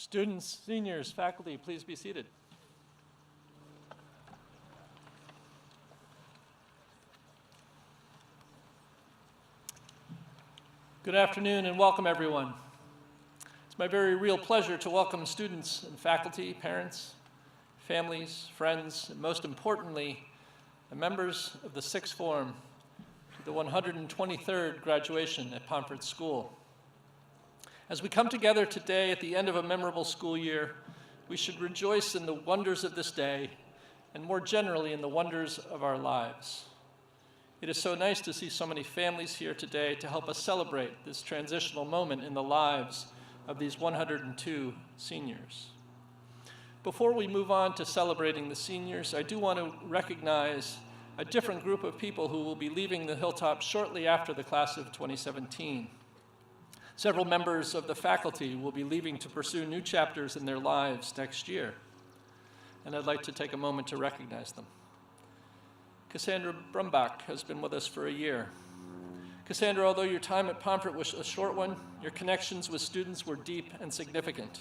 Students, seniors, faculty, please be seated. Good afternoon and welcome everyone. It's my very real pleasure to welcome students and faculty, parents, families, friends, and most importantly, the members of the Sixth Form to the 123rd graduation at Pomfret School. As we come together today at the end of a memorable school year, we should rejoice in the wonders of this day and more generally in the wonders of our lives. It is so nice to see so many families here today to help us celebrate this transitional moment in the lives of these 102 seniors. Before we move on to celebrating the seniors, I do want to recognize a different group of people who will be leaving the Hilltop shortly after the class of 2017. Several members of the faculty will be leaving to pursue new chapters in their lives next year, and I'd like to take a moment to recognize them. Cassandra Brumbach has been with us for a year. Cassandra, although your time at Pomfret was a short one, your connections with students were deep and significant.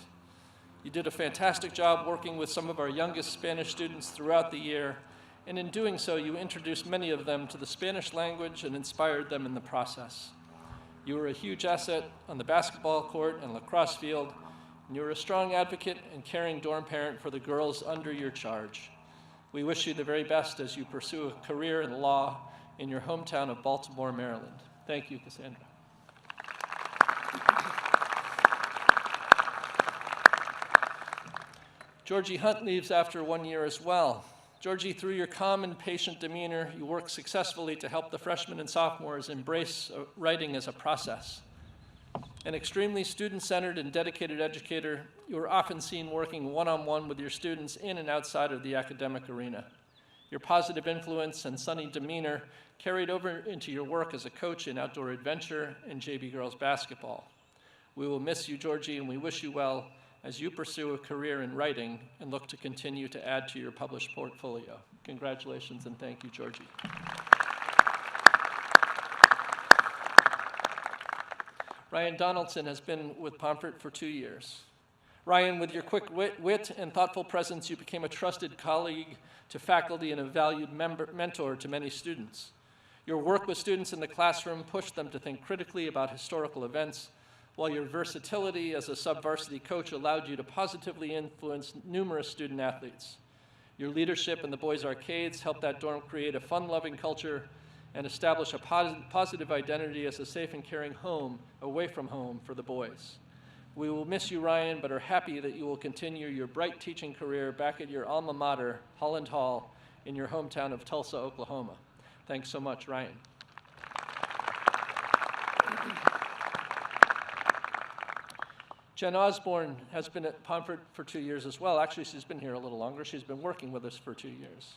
You did a fantastic job working with some of our youngest Spanish students throughout the year, and in doing so, you introduced many of them to the Spanish language and inspired them in the process. You were a huge asset on the basketball court and lacrosse field, and you were a strong advocate and caring dorm parent for the girls under your charge. We wish you the very best as you pursue a career in law in your hometown of Baltimore, Maryland. Thank you, Cassandra. Georgie Hunt leaves after 1 year as well. Georgie, through your calm and patient demeanor, you work successfully to help the freshmen and sophomores embrace writing as a process. An extremely student-centered and dedicated educator, you are often seen working one-on-one with your students in and outside of the academic arena. Your positive influence and sunny demeanor carried over into your work as a coach in outdoor adventure and JV girls basketball. We will miss you, Georgie, and we wish you well as you pursue a career in writing and look to continue to add to your published portfolio. Congratulations and thank you, Georgie. Ryan Donaldson has been with Pomfret for 2 years. Ryan, with your quick wit and thoughtful presence, you became a trusted colleague to faculty and a valued mentor to many students. Your work with students in the classroom pushed them to think critically about historical events, while your versatility as a sub-varsity coach allowed you to positively influence numerous student athletes. Your leadership in the boys' arcades helped that dorm create a fun-loving culture and establish a positive identity as a safe and caring home away from home for the boys. We will miss you, Ryan, but are happy that you will continue your bright teaching career back at your alma mater, Holland Hall, in your hometown of Tulsa, Oklahoma. Thanks so much, Ryan. Jen Osborne has been at Pomfret for 2 years as well. Actually, she's been here a little longer. She's been working with us for 2 years.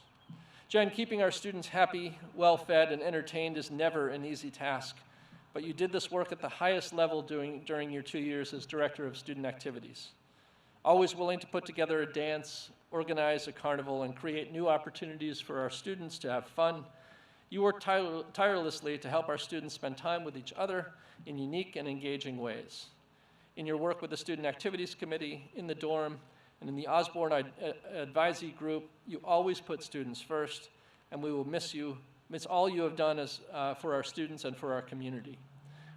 Jen, keeping our students happy, well-fed, and entertained is never an easy task, but you did this work at the highest level during your 2 years as Director of Student Activities. Always willing to put together a dance, organize a carnival, and create new opportunities for our students to have fun, you work tirelessly to help our students spend time with each other in unique and engaging ways. In your work with the Student Activities Committee, in the dorm, and in the Osborne Advisory Group, you always put students first, and we will miss all you have done for our students and for our community.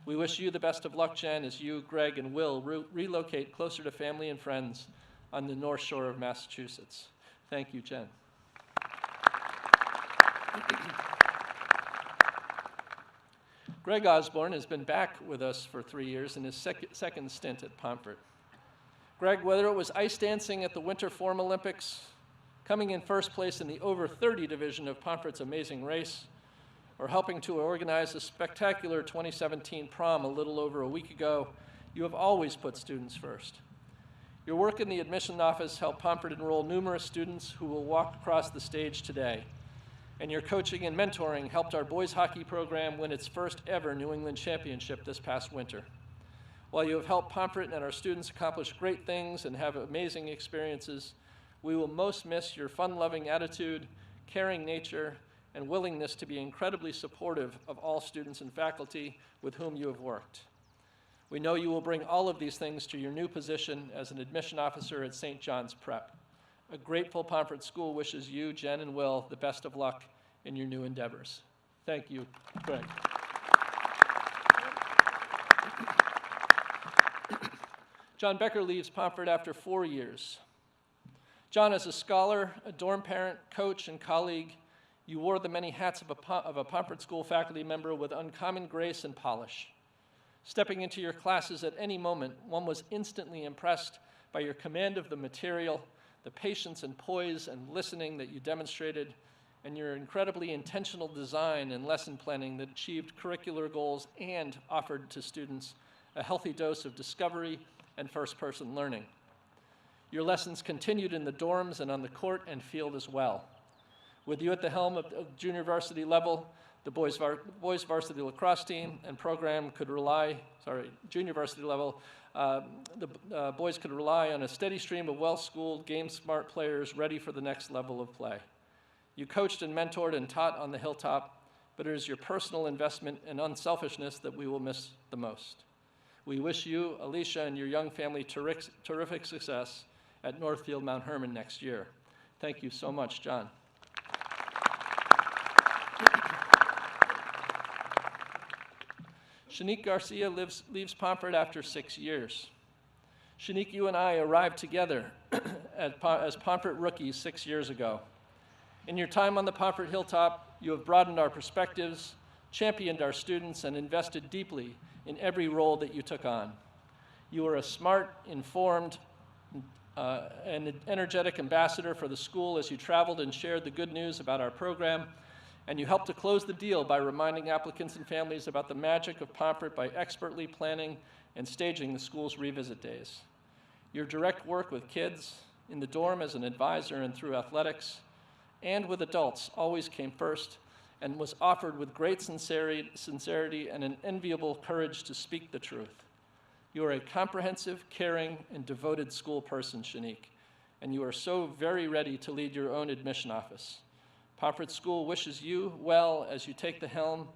We wish you the best of luck, Jen, as you, Greg, and Will relocate closer to family and friends on the North Shore of Massachusetts. Thank you, Jen. Greg Osborne has been back with us for 3 years in his second stint at Pomfret. Greg, whether it was ice dancing at the Winter Form Olympics, coming in first place in the over 30 division of Pomfret's Amazing Race, or helping to organize a spectacular 2017 prom a little over a week ago, you have always put students first. Your work in the admission office helped Pomfret enroll numerous students who will walk across the stage today. And your coaching and mentoring helped our boys hockey program win its first ever New England championship this past winter. While you have helped Pomfret and our students accomplish great things and have amazing experiences, we will most miss your fun-loving attitude, caring nature, and willingness to be incredibly supportive of all students and faculty with whom you have worked. We know you will bring all of these things to your new position as an admission officer at St. John's Prep. A grateful Pomfret School wishes you, Jen, and Will the best of luck in your new endeavors. Thank you, Greg. John Becker leaves Pomfret after 4 years. John, as a scholar, a dorm parent, coach, and colleague, you wore the many hats of a Pomfret School faculty member with uncommon grace and polish. Stepping into your classes at any moment, one was instantly impressed by your command of the material, the patience and poise and listening that you demonstrated, and your incredibly intentional design and lesson planning that achieved curricular goals and offered to students a healthy dose of discovery and first-person learning. Your lessons continued in the dorms and on the court and field as well. With you at the helm of junior varsity level, the boys varsity lacrosse team and program could rely, junior varsity level, the boys could rely on a steady stream of well-schooled, game-smart players ready for the next level of play. You coached and mentored and taught on the hilltop, but it is your personal investment and unselfishness that we will miss the most. We wish you, Alicia, and your young family terrific success at Northfield Mount Hermon next year. Thank you so much, John. Shanique Garcia leaves Pomfret after 6 years. Shanique, you and I arrived together as Pomfret rookies 6 years ago. In your time on the Pomfret Hilltop, you have broadened our perspectives, championed our students, and invested deeply in every role that you took on. You were a smart, informed, and energetic ambassador for the school as you traveled and shared the good news about our program, and you helped to close the deal by reminding applicants and families about the magic of Pomfret by expertly planning and staging the school's revisit days. Your direct work with kids, in the dorm as an advisor and through athletics, and with adults always came first and was offered with great sincerity and an enviable courage to speak the truth. You are a comprehensive, caring, and devoted school person, Shanique, and you are so very ready to lead your own admission office. Pomfret School wishes you well as you take the helm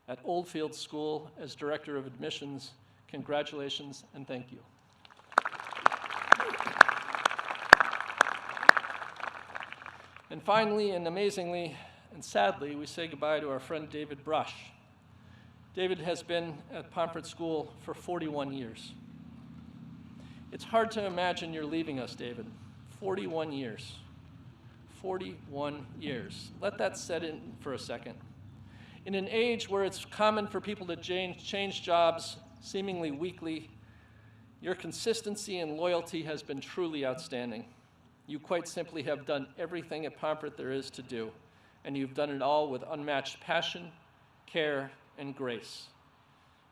at Oldfield School as Director of Admissions. Congratulations and thank you. And finally, and amazingly, and sadly, we say goodbye to our friend David Brush. David has been at Pomfret School for 41 years. It's hard to imagine you're leaving us, David. 41 years. 41 years. Let that set in for a second. In an age where it's common for people to change jobs seemingly weekly, your consistency and loyalty has been truly outstanding. You quite simply have done everything at Pomfret there is to do, and you've done it all with unmatched passion, care, and grace.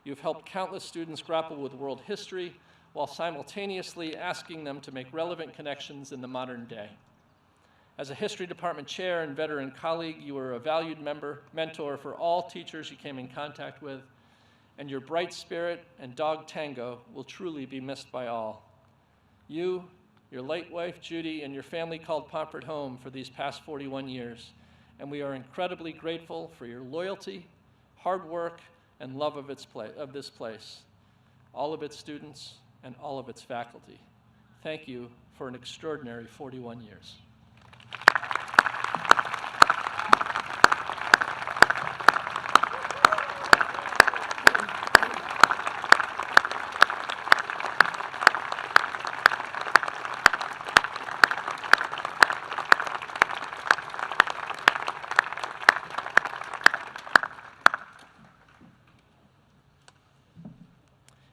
You've helped countless students grapple with world history while simultaneously asking them to make relevant connections in the modern day. As a history department chair and veteran colleague, you were a valued mentor for all teachers you came in contact with, and your bright spirit and dog Tango will truly be missed by all. You, your late wife Judy, and your family called Pomfret home for these past 41 years, and we are incredibly grateful for your loyalty, hard work, and love of this place, all of its students, and all of its faculty. Thank you for an extraordinary 41 years.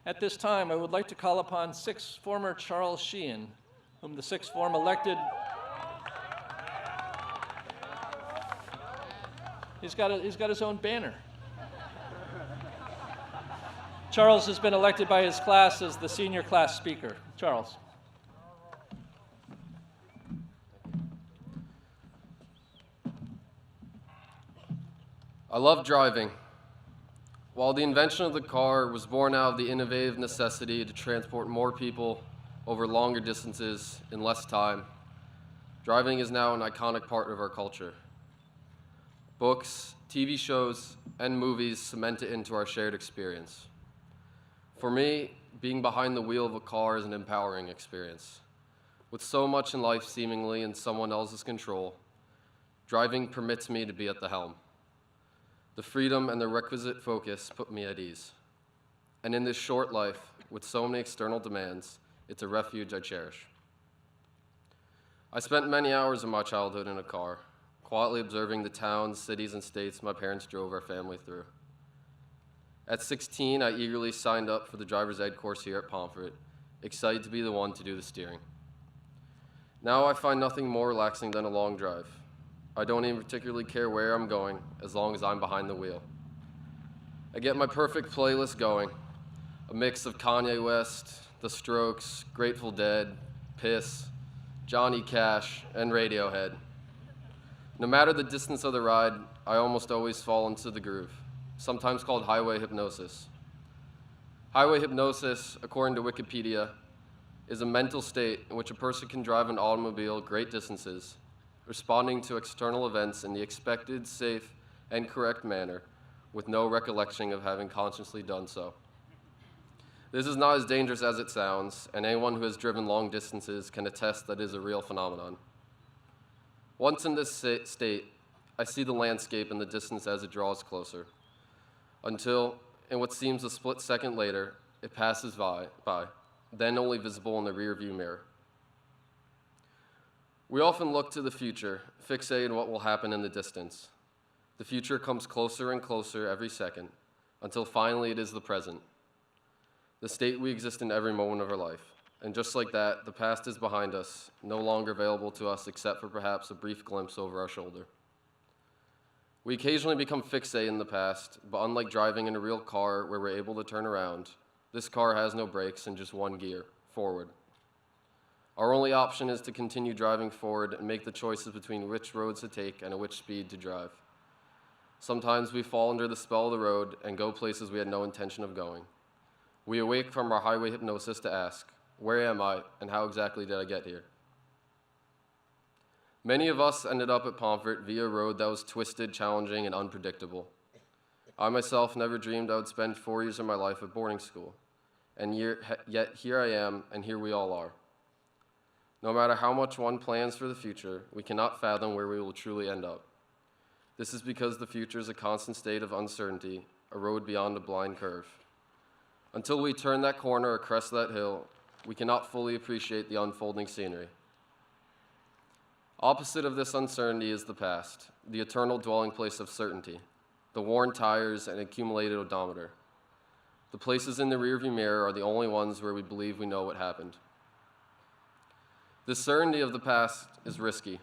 At this time, I would like to call upon Sixth Former Charles Sheehan, whom the Sixth Form elected. He's got his own banner. Charles has been elected by his class as the senior class speaker. Charles. I love driving. While the invention of the car was born out of the innovative necessity to transport more people over longer distances in less time, driving is now an iconic part of our culture. Books, TV shows, and movies cement it into our shared experience. For me, being behind the wheel of a car is an empowering experience. With so much in life seemingly in someone else's control, driving permits me to be at the helm. The freedom and the requisite focus put me at ease. And in this short life, with so many external demands, it's a refuge I cherish. I spent many hours of my childhood in a car, quietly observing the towns, cities, and states my parents drove our family through. At 16, I eagerly signed up for the driver's ed course here at Pomfret, excited to be the one to do the steering. Now I find nothing more relaxing than a long drive. I don't even particularly care where I'm going, as long as I'm behind the wheel. I get my perfect playlist going, a mix of Kanye West, The Strokes, Grateful Dead, Piss, Johnny Cash, and Radiohead. No matter the distance of the ride, I almost always fall into the groove, sometimes called highway hypnosis. Highway hypnosis, according to Wikipedia, is a mental state in which a person can drive an automobile great distances, responding to external events in the expected, safe, and correct manner, with no recollection of having consciously done so. This is not as dangerous as it sounds, and anyone who has driven long distances can attest that it is a real phenomenon. Once in this state, I see the landscape in the distance as it draws closer, until, in what seems a split second later, it passes by, then only visible in the rearview mirror. We often look to the future, fixated on what will happen in the distance. The future comes closer and closer every second, until finally it is the present, the state we exist in every moment of our life. And just like that, the past is behind us, no longer available to us except for perhaps a brief glimpse over our shoulder. We occasionally become fixated in the past, but unlike driving in a real car where we're able to turn around, this car has no brakes and just one gear, forward. Our only option is to continue driving forward and make the choices between which roads to take and at which speed to drive. Sometimes we fall under the spell of the road and go places we had no intention of going. We awake from our highway hypnosis to ask, where am I and how exactly did I get here? Many of us ended up at Pomfret via a road that was twisted, challenging, and unpredictable. I myself never dreamed I would spend 4 years of my life at boarding school, and yet here I am, and here we all are. No matter how much one plans for the future, we cannot fathom where we will truly end up. This is because the future is a constant state of uncertainty, a road beyond a blind curve. Until we turn that corner or crest that hill, we cannot fully appreciate the unfolding scenery. Opposite of this uncertainty is the past, the eternal dwelling place of certainty, the worn tires and accumulated odometer. The places in the rearview mirror are the only ones where we believe we know what happened. The certainty of the past is risky.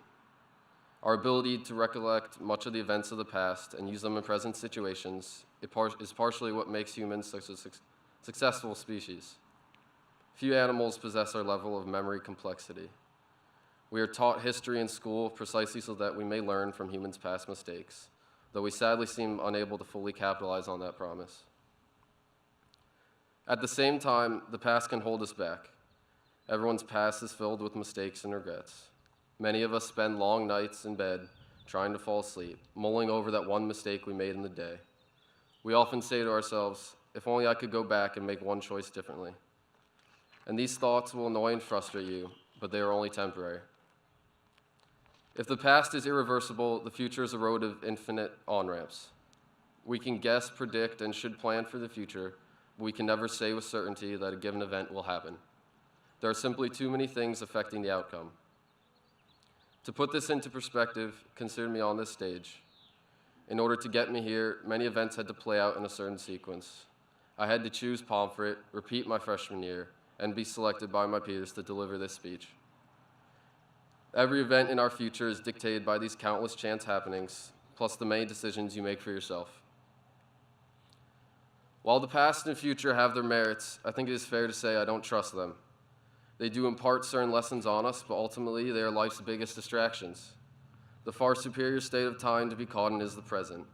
Our ability to recollect much of the events of the past and use them in present situations is partially what makes humans such a successful species. Few animals possess our level of memory complexity. We are taught history in school precisely so that we may learn from humans' past mistakes, though we sadly seem unable to fully capitalize on that promise. At the same time, the past can hold us back. Everyone's past is filled with mistakes and regrets. Many of us spend long nights in bed trying to fall asleep, mulling over that one mistake we made in the day. We often say to ourselves, if only I could go back and make one choice differently. And these thoughts will annoy and frustrate you, but they are only temporary. If the past is irreversible, the future is a road of infinite on-ramps. We can guess, predict, and should plan for the future, but we can never say with certainty that a given event will happen. There are simply too many things affecting the outcome. To put this into perspective, consider me on this stage. In order to get me here, many events had to play out in a certain sequence. I had to choose Pomfret, repeat my freshman year, and be selected by my peers to deliver this speech. Every event in our future is dictated by these countless chance happenings, plus the many decisions you make for yourself. While the past and future have their merits, I think it is fair to say I don't trust them. They do impart certain lessons on us, but ultimately they are life's biggest distractions. The far superior state of time to be caught in is the present.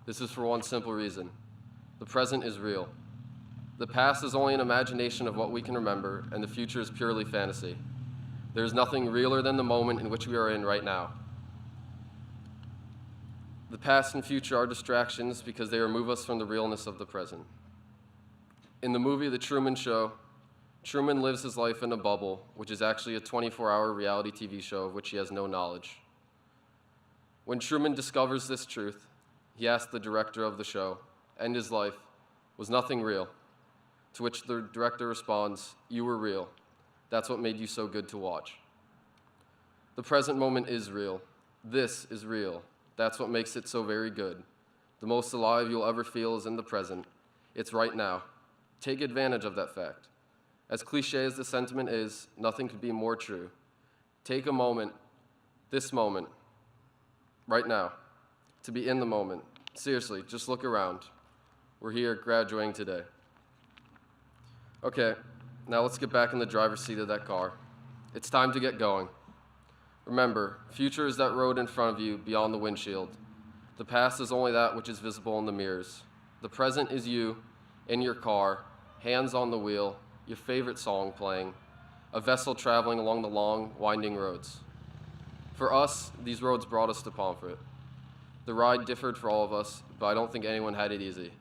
This is for one simple reason. The present is real. The past is only an imagination of what we can remember, and the future is purely fantasy. There is nothing realer than the moment in which we are in right now. The past and future are distractions because they remove us from the realness of the present. In the movie The Truman Show, Truman lives his life in a bubble, which is actually a 24-hour reality TV show of which he has no knowledge. When Truman discovers this truth, he asks the director of the show, and his life was nothing real, to which the director responds, "You were real. That's what made you so good to watch." The present moment is real. This is real. That's what makes it so very good. The most alive you'll ever feel is in the present. It's right now. Take advantage of that fact. As cliche as the sentiment is, nothing could be more true. Take a moment, this moment, right now, to be in the moment. Seriously, just look around. We're here graduating today. Okay, now let's get back in the driver's seat of that car. It's time to get going. Remember, future is that road in front of you beyond the windshield. The past is only that which is visible in the mirrors. The present is you, in your car, hands on the wheel, your favorite song playing, a vessel traveling along the long, winding roads. For us, these roads brought us to Pomfret. The ride differed for all of us, but I don't think anyone had it easy.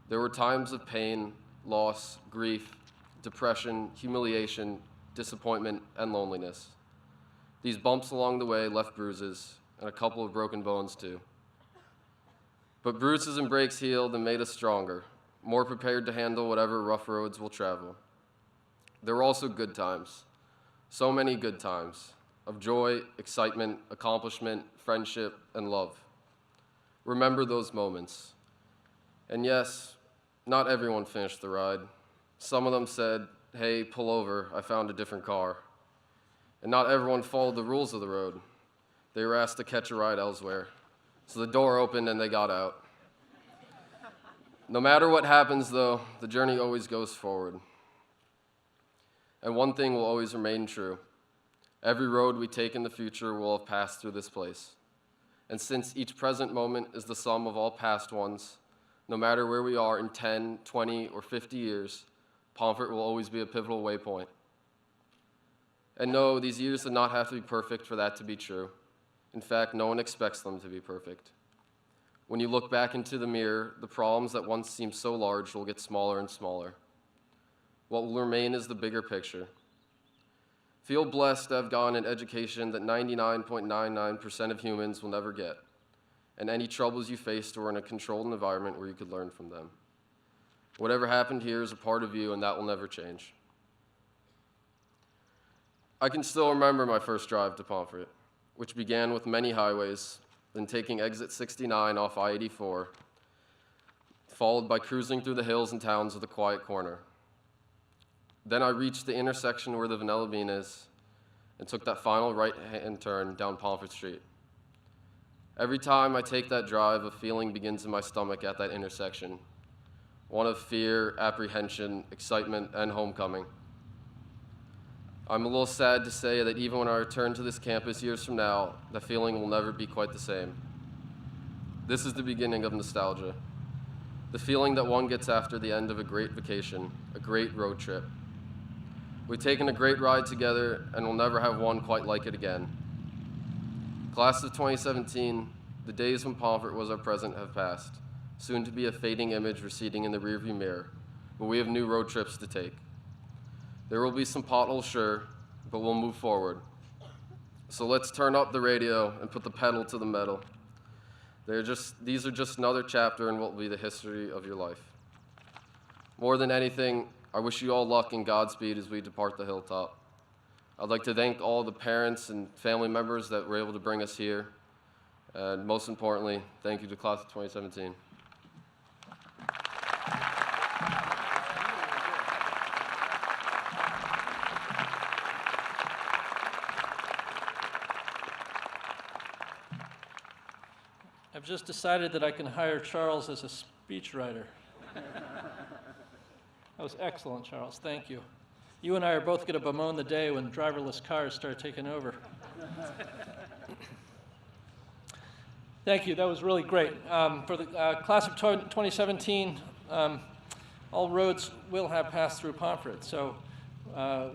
There were times of pain, loss, grief, depression, humiliation, disappointment, and loneliness. These bumps along the way left bruises, and a couple of broken bones too. But bruises and breaks healed and made us stronger, more prepared to handle whatever rough roads we'll travel. There were also good times, so many good times, of joy, excitement, accomplishment, friendship, and love. Remember those moments. And yes, not everyone finished the ride. Some of them said, "Hey, pull over, I found a different car." And not everyone followed the rules of the road. They were asked to catch a ride elsewhere. So the door opened and they got out. No matter what happens, though, the journey always goes forward. And one thing will always remain true. Every road we take in the future will have passed through this place. And since each present moment is the sum of all past ones, no matter where we are in 10, 20, or 50 years, Pomfret will always be a pivotal waypoint. And no, these years did not have to be perfect for that to be true. In fact, no one expects them to be perfect. When you look back into the mirror, the problems that once seemed so large will get smaller and smaller. What will remain is the bigger picture. Feel blessed to have gotten an education that 99.99% of humans will never get, and any troubles you faced were in a controlled environment where you could learn from them. Whatever happened here is a part of you, and that will never change. I can still remember my first drive to Pomfret, which began with many highways, then taking exit 69 off I-84, followed by cruising through the hills and towns with a quiet corner. Then I reached the intersection where the Vanilla Bean is and took that final right-hand turn down Pomfret Street. Every time I take that drive, a feeling begins in my stomach at that intersection, one of fear, apprehension, excitement, and homecoming. I'm a little sad to say that even when I return to this campus years from now, the feeling will never be quite the same. This is the beginning of nostalgia, the feeling that one gets after the end of a great vacation, a great road trip. We've taken a great ride together, and we'll never have one quite like it again. Class of 2017, the days when Pomfret was our present have passed, soon to be a fading image receding in the rearview mirror, but we have new road trips to take. There will be some potholes, sure, but we'll move forward. So let's turn up the radio and put the pedal to the metal. These are just another chapter in what will be the history of your life. More than anything, I wish you all luck and Godspeed as we depart the hilltop. I'd like to thank all the parents and family members that were able to bring us here. And most importantly, thank you to Class of 2017. I've just decided that I can hire Charles as a speechwriter. That was excellent, Charles. Thank you. You and I are both going to bemoan the day when driverless cars start taking over. Thank you. That was really great. For the class of 2017, all roads will have passed through Pomfret. So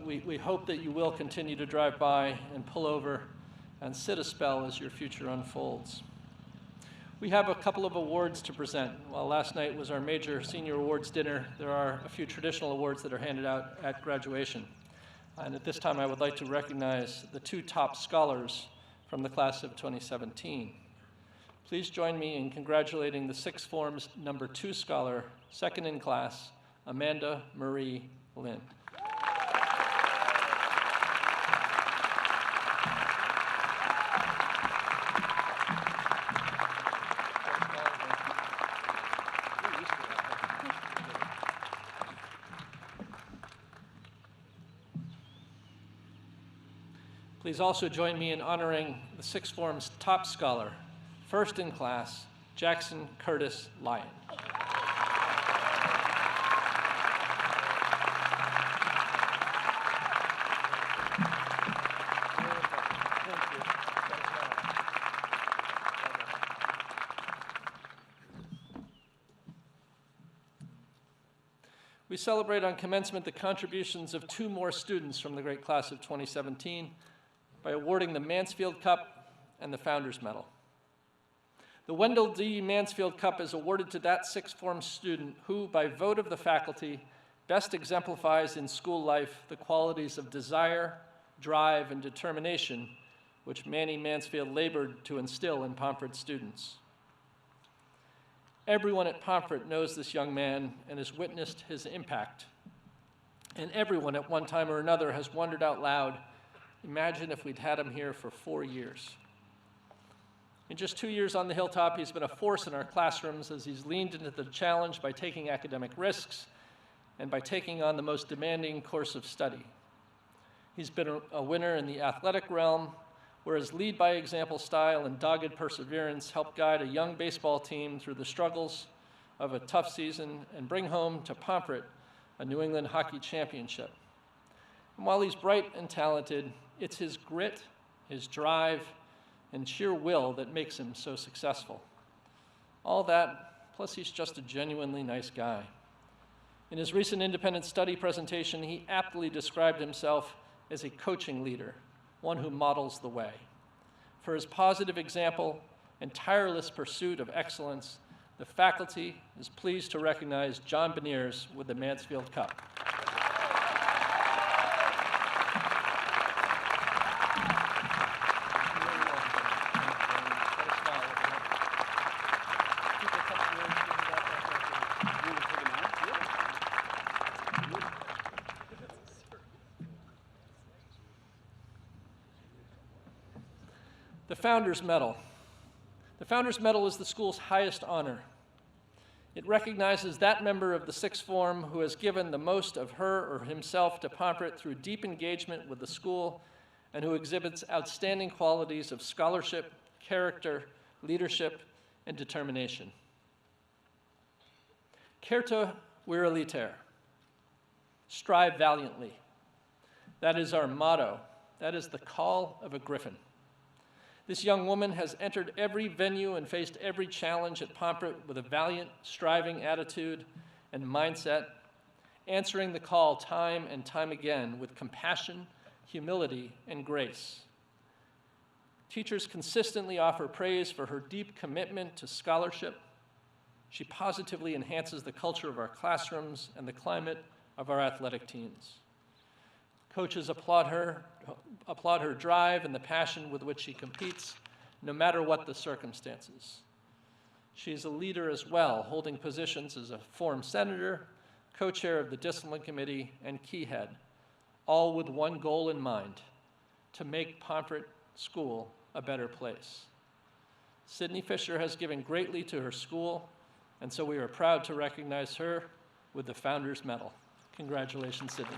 we hope that you will continue to drive by and pull over and sit a spell as your future unfolds. We have a couple of awards to present. While last night was our major senior awards dinner, there are a few traditional awards that are handed out at graduation. And at this time, I would like to recognize the two top scholars from the class of 2017. Please join me in congratulating the Sixth Form's number 2 scholar, second in class, Amanda Marie Lynn. Please also join me in honoring the Sixth Form's top scholar, first in class, Jackson Curtis Lyon. We celebrate on commencement the contributions of 2 more students from the great class of 2017 by awarding the Mansfield Cup and the Founders Medal. The Wendell D. Mansfield Cup is awarded to that Sixth Form student who, by vote of the faculty, best exemplifies in school life the qualities of desire, drive, and determination which Manny Mansfield labored to instill in Pomfret students. Everyone at Pomfret knows this young man and has witnessed his impact. And everyone at one time or another has wondered out loud, imagine if we'd had him here for 4 years. In just 2 years on the hilltop, he's been a force in our classrooms as he's leaned into the challenge by taking academic risks and by taking on the most demanding course of study. He's been a winner in the athletic realm, where his lead-by-example style and dogged perseverance helped guide a young baseball team through the struggles of a tough season and bring home to Pomfret a New England Hockey Championship. And while he's bright and talented, it's his grit, his drive, and sheer will that makes him so successful. All that, plus he's just a genuinely nice guy. In his recent independent study presentation, he aptly described himself as a coaching leader, one who models the way. For his positive example and tireless pursuit of excellence, the faculty is pleased to recognize John Beniers with the Mansfield Cup. The Founders Medal. The Founders Medal is the school's highest honor. It recognizes that member of the Sixth Form who has given the most of her or himself to Pomfret through deep engagement with the school and who exhibits outstanding qualities of scholarship, character, leadership, and determination. Certa viriliter. Strive valiantly. That is our motto. That is the call of a griffin. This young woman has entered every venue and faced every challenge at Pomfret with a valiant, striving attitude and mindset, answering the call time and time again with compassion, humility, and grace. Teachers consistently offer praise for her deep commitment to scholarship. She positively enhances the culture of our classrooms and the climate of our athletic teams. Coaches applaud her drive and the passion with which she competes, no matter what the circumstances. She's a leader as well, holding positions as a Form Senator, co-chair of the Discipline Committee, and key head, all with one goal in mind, to make Pomfret School a better place. Sydney Fisher has given greatly to her school, and so we are proud to recognize her with the Founders Medal. Congratulations, Sydney.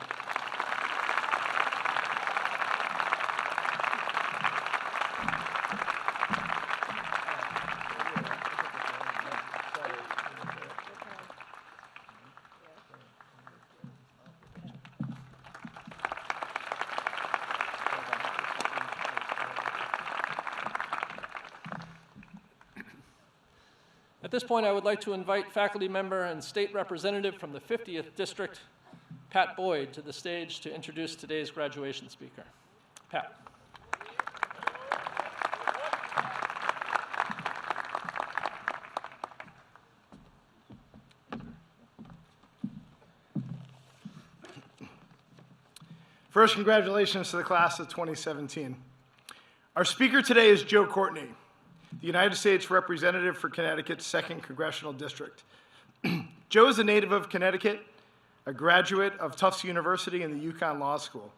At this point, I would like to invite faculty member and state representative from the 50th District, Pat Boyd, to the stage to introduce today's graduation speaker. Pat. First, congratulations to the class of 2017. Our speaker today is Joe Courtney, the United States Representative for Connecticut's 2nd Congressional District. Joe is a native of Connecticut, a graduate of Tufts University and the UConn Law School.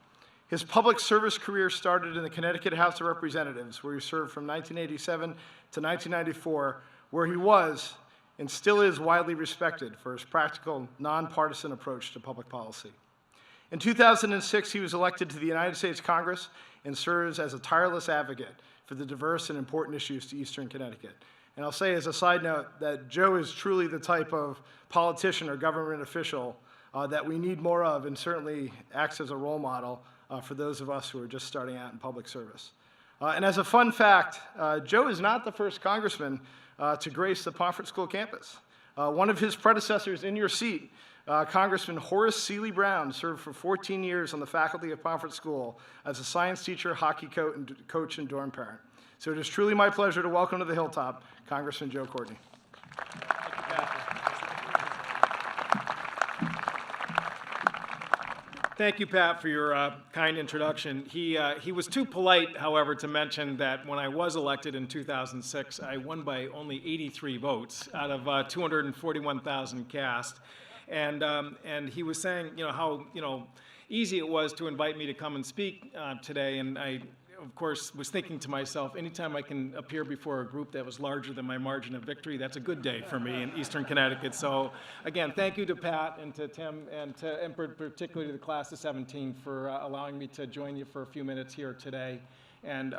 His public service career started in the Connecticut House of Representatives, where he served from 1987 to 1994, where he was and still is widely respected for his practical, nonpartisan approach to public policy. In 2006, he was elected to the United States Congress and serves as a tireless advocate for the diverse and important issues to Eastern Connecticut. And I'll say as a side note that Joe is truly the type of politician or government official that we need more of, and certainly acts as a role model for those of us who are just starting out in public service. And as a fun fact, Joe is not the first congressman to grace the Pomfret School campus. One of his predecessors in your seat, Congressman Horace Seeley Brown, served for 14 years on the faculty of Pomfret School as a science teacher, hockey coach, and dorm parent. So it is truly my pleasure to welcome to the Hilltop, Congressman Joe Courtney. Thank you, Pat, for your kind introduction. He was too polite, however, to mention that when I was elected in 2006, I won by only 83 votes out of 241,000 cast. And he was saying, how easy it was to invite me to come and speak today. And I, of course, was thinking to myself, anytime I can appear before a group that was larger than my margin of victory, that's a good day for me in Eastern Connecticut. So again, thank you to Pat and to Tim and particularly to the class of 17 for allowing me to join you for a few minutes here today. And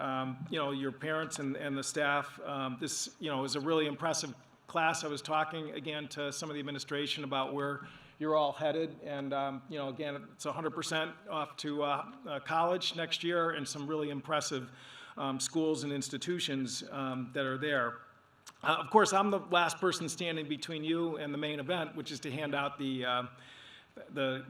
your parents and the staff, this is a really impressive class. I was talking again to some of the administration about where you're all headed, and again, it's 100% off to college next year, and some really impressive schools and institutions that are there. Of course, I'm the last person standing between you and the main event, which is to hand out the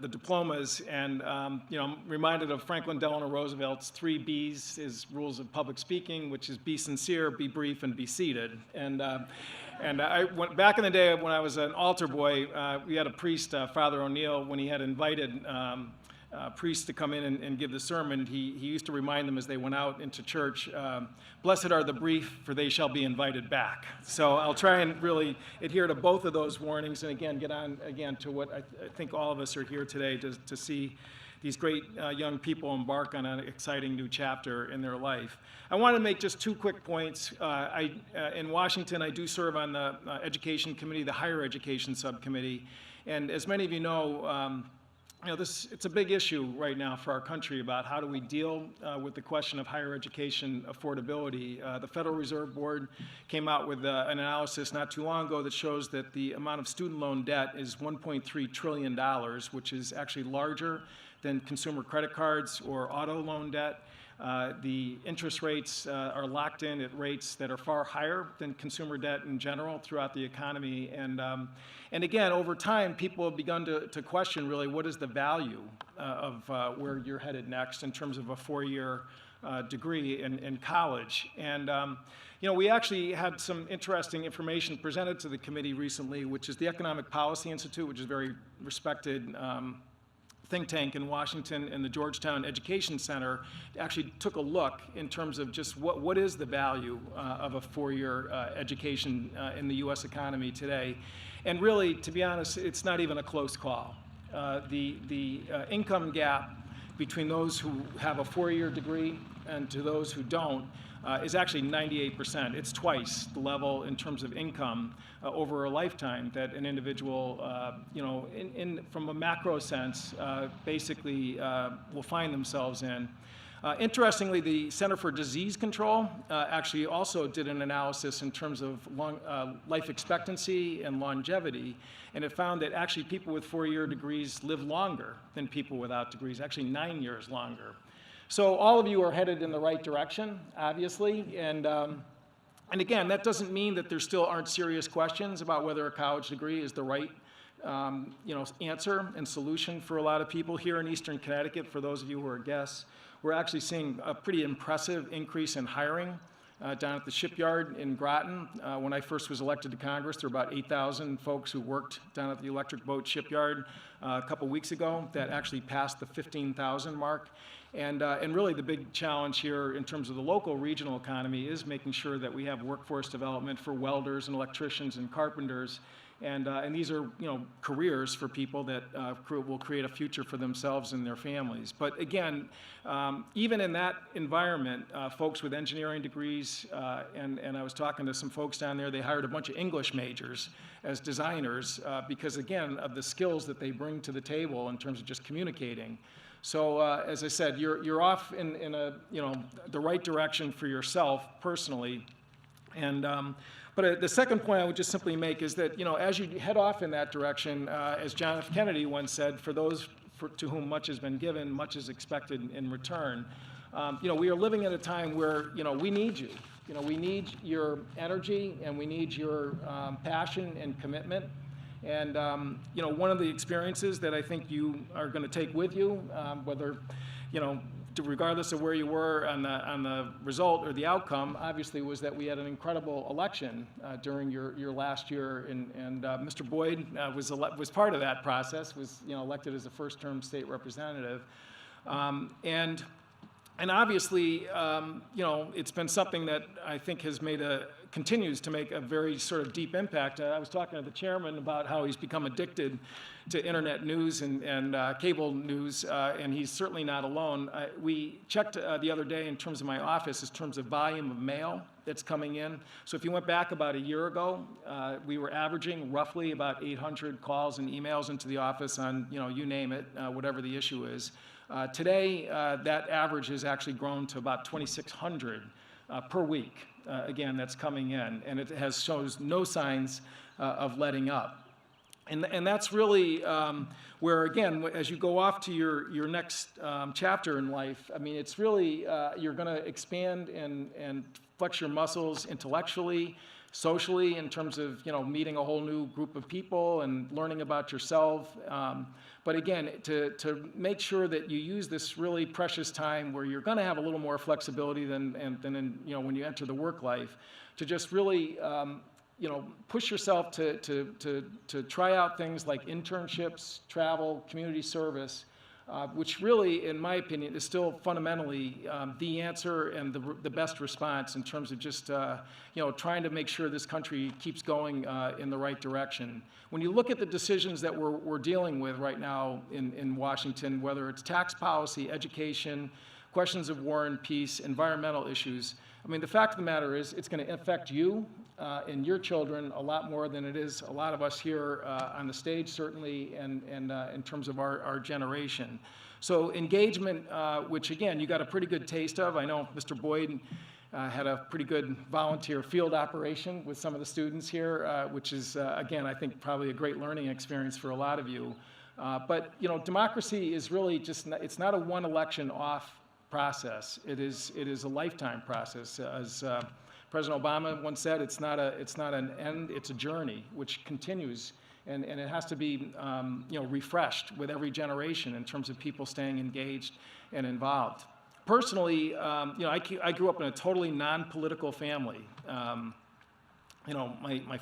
diplomas, and I'm reminded of Franklin Delano Roosevelt's 3 B's, his rules of public speaking, which is be sincere, be brief, and be seated. And I went back in the day when I was an altar boy. We had a priest, Father O'Neill, when he had invited priests to come in and give the sermon. He used to remind them as they went out into church, "Blessed are the brief, for they shall be invited back." So I'll try and really adhere to both of those warnings, and again get on again to what I think all of us are here today to see these great young people embark on an exciting new chapter in their life. I want to make just 2 quick points. In Washington, I do serve on the Education Committee, the Higher Education Subcommittee, and as many of you know, it's a big issue right now for our country about how do we deal with the question of higher education affordability. The Federal Reserve Board came out with an analysis not too long ago that shows that the amount of student loan debt is $1.3 trillion, which is actually larger than consumer credit cards or auto loan debt. The interest rates are locked in at rates that are far higher than consumer debt in general throughout the economy. And again, over time, people have begun to question really what is the value of where you're headed next in terms of a 4-year degree in college. And we actually had some interesting information presented to the committee recently, which is the Economic Policy Institute, which is a very respected think tank in Washington, and the Georgetown Education Center actually took a look in terms of just what is the value of a 4-year education in the U.S. economy today. And really, to be honest, it's not even a close call. The income gap between those who have a 4-year degree and to those who don't is actually 98%. It's twice the level in terms of income over a lifetime that an individual, from a macro sense, basically will find themselves in. Interestingly, the Center for Disease Control actually also did an analysis in terms of life expectancy and longevity, and it found that actually people with 4-year degrees live longer than people without degrees, actually 9 years longer. So all of you are headed in the right direction, obviously, and again, that doesn't mean that there still aren't serious questions about whether a college degree is the right answer and solution for a lot of people. Here in Eastern Connecticut, for those of you who are guests, we're actually seeing a pretty impressive increase in hiring down at the shipyard in Groton. When I first was elected to Congress, there were about 8,000 folks who worked down at the electric boat shipyard. A couple weeks ago, that actually passed the 15,000 mark. And really the big challenge here in terms of the local regional economy is making sure that we have workforce development for welders and electricians and carpenters. And these are, careers for people that will create a future for themselves and their families. But again, even in that environment, folks with engineering degrees, and I was talking to some folks down there, they hired a bunch of English majors as designers because, again, of the skills that they bring to the table in terms of just communicating. So as I said, you're off in the right direction for yourself personally. And but the second point I would just simply make is that, as you head off in that direction, as John F. Kennedy once said, for those to whom much has been given, much is expected in return. We are living at a time where, we need you. We need your energy and we need your passion and commitment. And, one of the experiences that I think you are going to take with you, whether, regardless of where you were on the result or the outcome, obviously was that we had an incredible election during your last year, and Mr. Boyd was part of that process, was elected as a first-term state representative, and obviously, it's been something that I think continues to make a very sort of deep impact. I was talking to the chairman about how he's become addicted to internet news and cable news, and he's certainly not alone. We checked the other day in terms of my office, in terms of volume of mail that's coming in. So if you went back about a year ago, we were averaging roughly about 800 calls and emails into the office on, you name it, whatever the issue is. Today, that average has actually grown to about 2,600 per week. Again, that's coming in, and it shows no signs of letting up. And that's really where, again, as you go off to your next chapter in life, I mean, it's really, you're going to expand and flex your muscles intellectually, socially, in terms of, meeting a whole new group of people and learning about yourself. But again, to make sure that you use this really precious time where you're going to have a little more flexibility than in, when you enter the work life, to just really, push yourself to try out things like internships, travel, community service, which really, in my opinion, is still fundamentally the answer and the best response in terms of just, trying to make sure this country keeps going in the right direction. When you look at the decisions that we're dealing with right now in Washington, whether it's tax policy, education, questions of war and peace, environmental issues, I mean, the fact of the matter is it's going to affect you and your children a lot more than it is a lot of us here on the stage, certainly, and in terms of our generation. So engagement, which, again, you got a pretty good taste of. I know Mr. Boyd had a pretty good volunteer field operation with some of the students here, which is, again, I think probably a great learning experience for a lot of you. But, democracy is really just, it's not a one election off process. It is a lifetime process. As President Obama once said, it's not an end, it's a journey which continues, and it has to be refreshed with every generation in terms of people staying engaged and involved. Personally, I grew up in a totally non-political family. My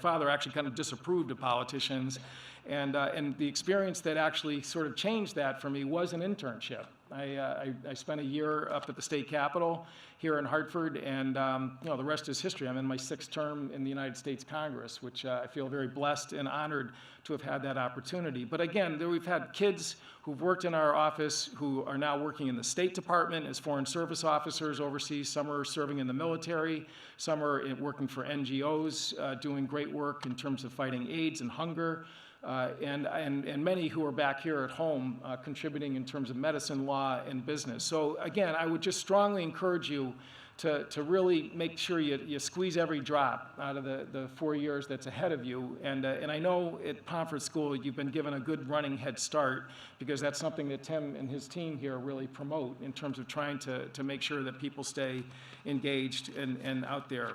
father actually kind of disapproved of politicians, and the experience that actually sort of changed that for me was an internship. I spent a year up at the state capitol here in Hartford, and the rest is history. I'm in my 6th term in the United States Congress, which I feel very blessed and honored to have had that opportunity. But again, we've had kids who've worked in our office who are now working in the State Department as foreign service officers overseas. Some are serving in the military. Some are working for NGOs, doing great work in terms of fighting AIDS and hunger. And many who are back here at home contributing in terms of medicine, law, and business. So again, I would just strongly encourage you to really make sure you squeeze every drop out of the 4 years that's ahead of you. And I know at Pomfret School you've been given a good running head start, because that's something that Tim and his team here really promote in terms of trying to make sure that people stay engaged and out there.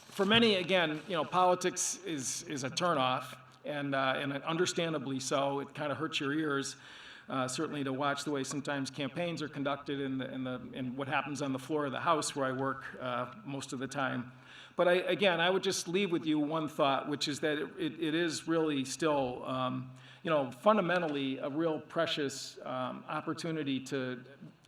For many, again, politics is a turnoff. And understandably so. It kind of hurts your ears. certainly to watch the way sometimes campaigns are conducted and what happens on the floor of the House where I work most of the time. But again, I would just leave with you one thought, which is that it is really still, fundamentally a real precious opportunity to,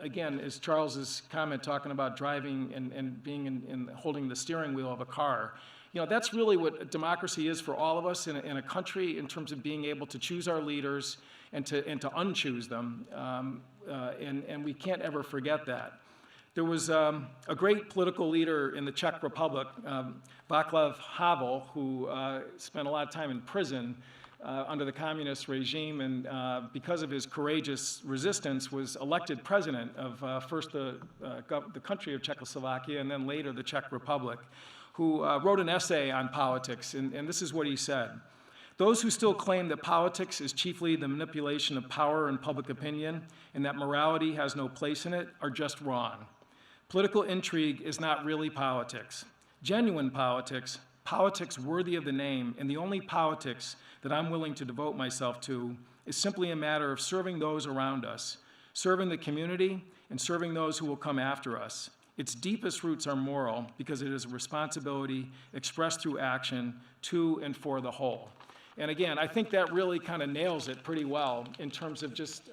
again, as Charles's comment talking about driving and being in holding the steering wheel of a car. That's really what democracy is for all of us in a country in terms of being able to choose our leaders and to unchoose them. And we can't ever forget that. There was a great political leader in the Czech Republic, Václav Havel, who spent a lot of time in prison under the communist regime, and because of his courageous resistance, was elected president of first the country of Czechoslovakia and then later the Czech Republic, who wrote an essay on politics, and this is what he said. Those who still claim that politics is chiefly the manipulation of power and public opinion and that morality has no place in it are just wrong. Political intrigue is not really politics. Genuine politics, politics worthy of the name, and the only politics that I'm willing to devote myself to is simply a matter of serving those around us, serving the community, and serving those who will come after us. Its deepest roots are moral because it is a responsibility expressed through action to and for the whole. And again, I think that really kind of nails it pretty well in terms of just,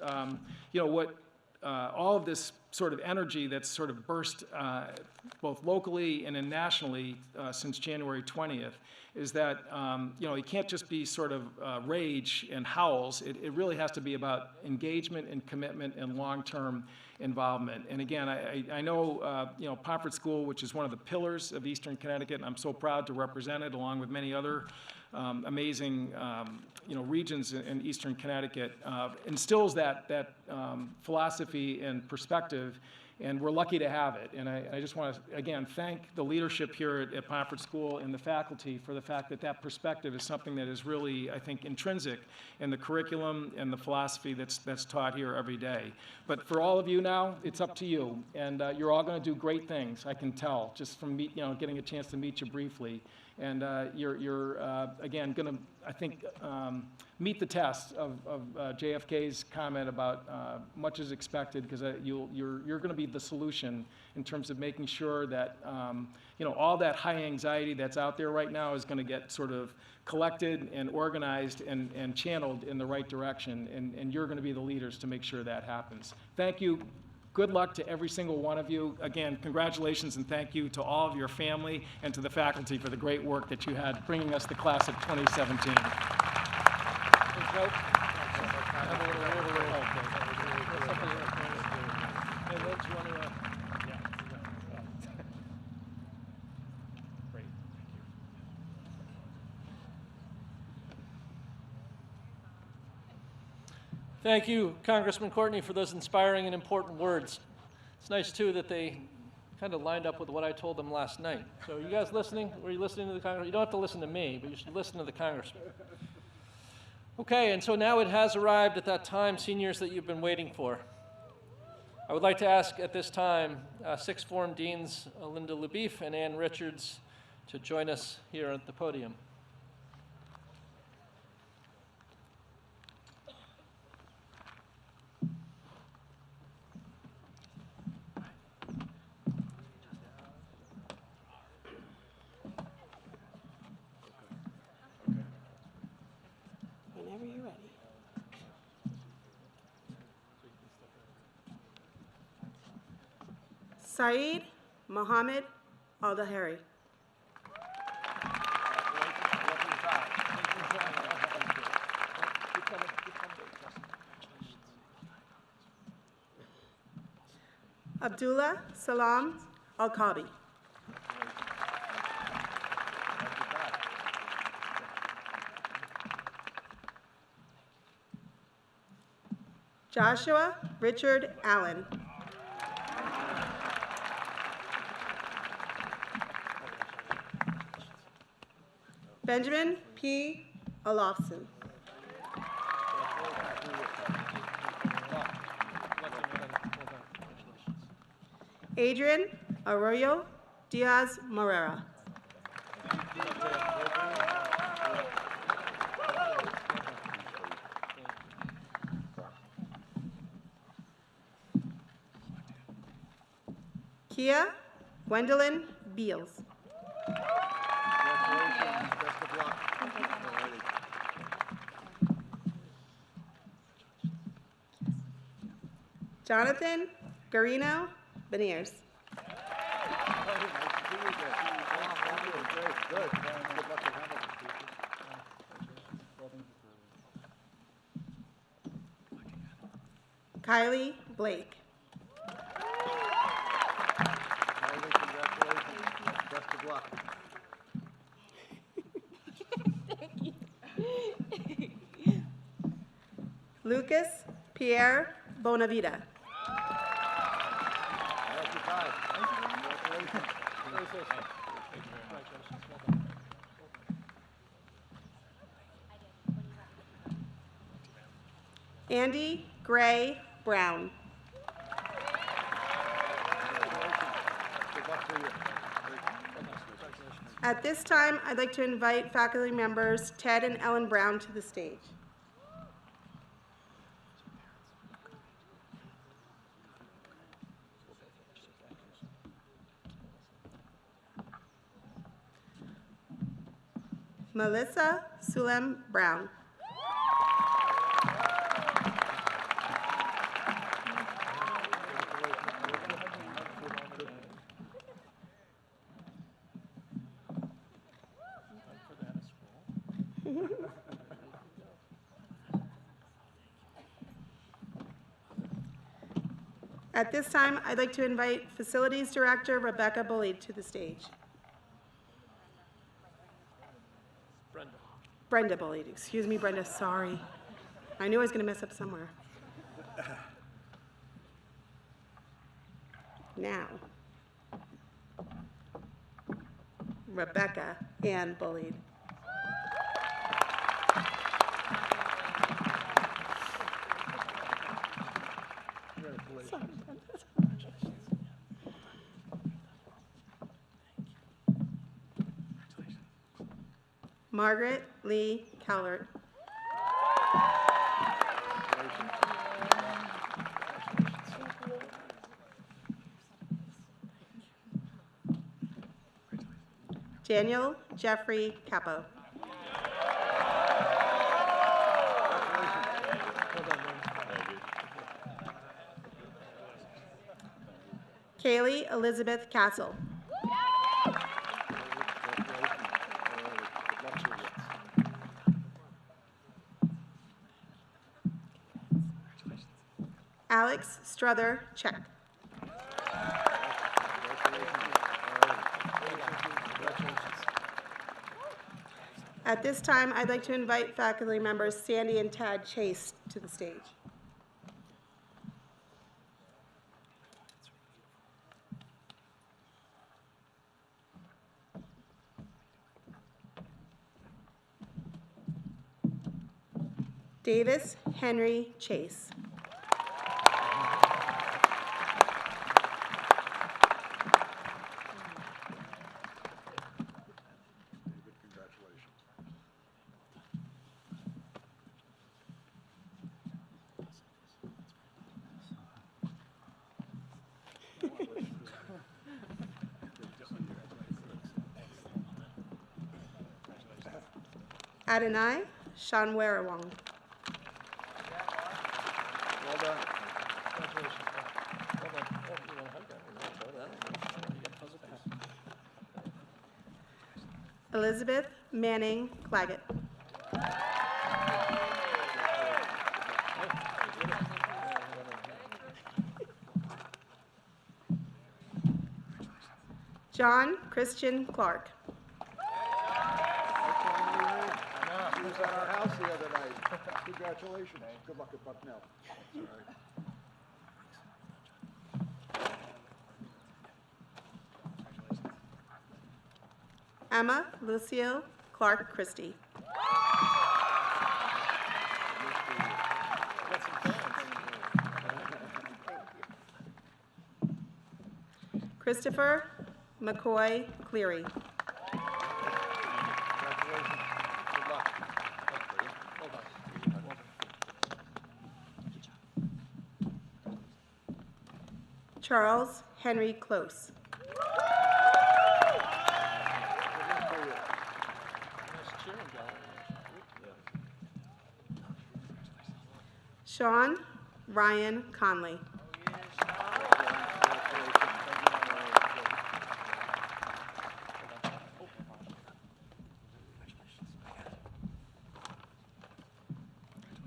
what all of this sort of energy that's sort of burst both locally and nationally since January 20th is that, it can't just be sort of rage and howls. It really has to be about engagement and commitment and long-term involvement. And again, I know, Pomfret School, which is one of the pillars of Eastern Connecticut, and I'm so proud to represent it along with many other amazing, regions in Eastern Connecticut, instills that philosophy and perspective, and we're lucky to have it. And I just want to, again, thank the leadership here at Pomfret School and the faculty for the fact that that perspective is something that is really, I think, intrinsic in the curriculum and the philosophy that's taught here every day. But for all of you now, it's up to you, and you're all going to do great things, I can tell, just from getting a chance to meet you briefly. And you're again, going to, I think, meet the test of JFK's comment about much is expected, because you're going to be the solution in terms of making sure that, all that high anxiety that's out there right now is going to get sort of collected and organized and channeled in the right direction. And you're going to be the leaders to make sure that happens. Thank you. Good luck to every single one of you. Again, congratulations and thank you to all of your family and to the faculty for the great work that you had bringing us the class of 2017. Thank you, Congressman Courtney, for those inspiring and important words. It's nice, too, that they kind of lined up with what I told them last night. So you guys listening? Were you listening to the Congressman? You don't have to listen to me, but you should listen to the Congressman. Okay, and so now it has arrived at that time, seniors, that you've been waiting for. I would like to ask at this time Sixth Form Deans Linda LeBeef and Ann Richards to join us here at the podium. Whenever you're ready. Saeed Mohammed Al-Dahari. Abdullah Salam Al-Kabi. Joshua Richard Allen. Benjamin P. Olofsson. Adrian Arroyo Diaz Morera. Kia Gwendolyn Beals. Congratulations. Best of luck. Alrighty. Jonathan Garino Beniers. Good. Good luck with Hamilton. Kylie Blake. Kylie, congratulations. Best of luck. Lucas Pierre Bonavita. That's your time. Congratulations. Andy Gray Brown. Good luck to you. At this time, I'd like to invite faculty members Ted and Ellen Brown to the stage. Melissa Sulem Brown. At this time, I'd like to invite Facilities Director Rebecca Bullied to the stage. Brenda Bullied, excuse me, Brenda, sorry. I knew I was going to mess up somewhere. Now, Rebecca Ann Bullied. Margaret Lee Calvert. Daniel Jeffrey Capo. Kaylee Elizabeth Castle. Alex Struther Check. At this time, I'd like to invite faculty members Sandy and Tad Chase to the stage. Davis Henry Chase. Adonai Shanwerawong. Well done. Elizabeth Manning Claggett. John Christian Clark. He was at our house the other night. Congratulations. Good luck at Bucknell. Emma Lucio Clark Christie. Christopher McCoy Cleary. Congratulations. Good luck. Hold on. Charles Henry Close. Sean Ryan Conley.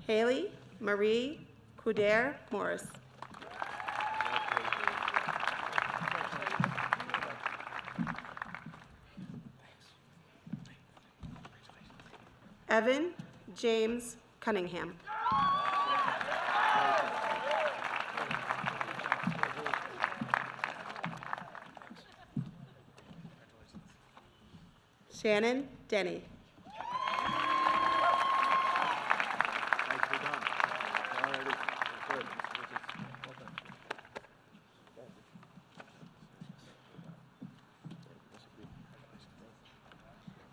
Haley Marie Couder Morris. Evan James Cunningham. Shannon Denny. Nicely done. All righty. Good.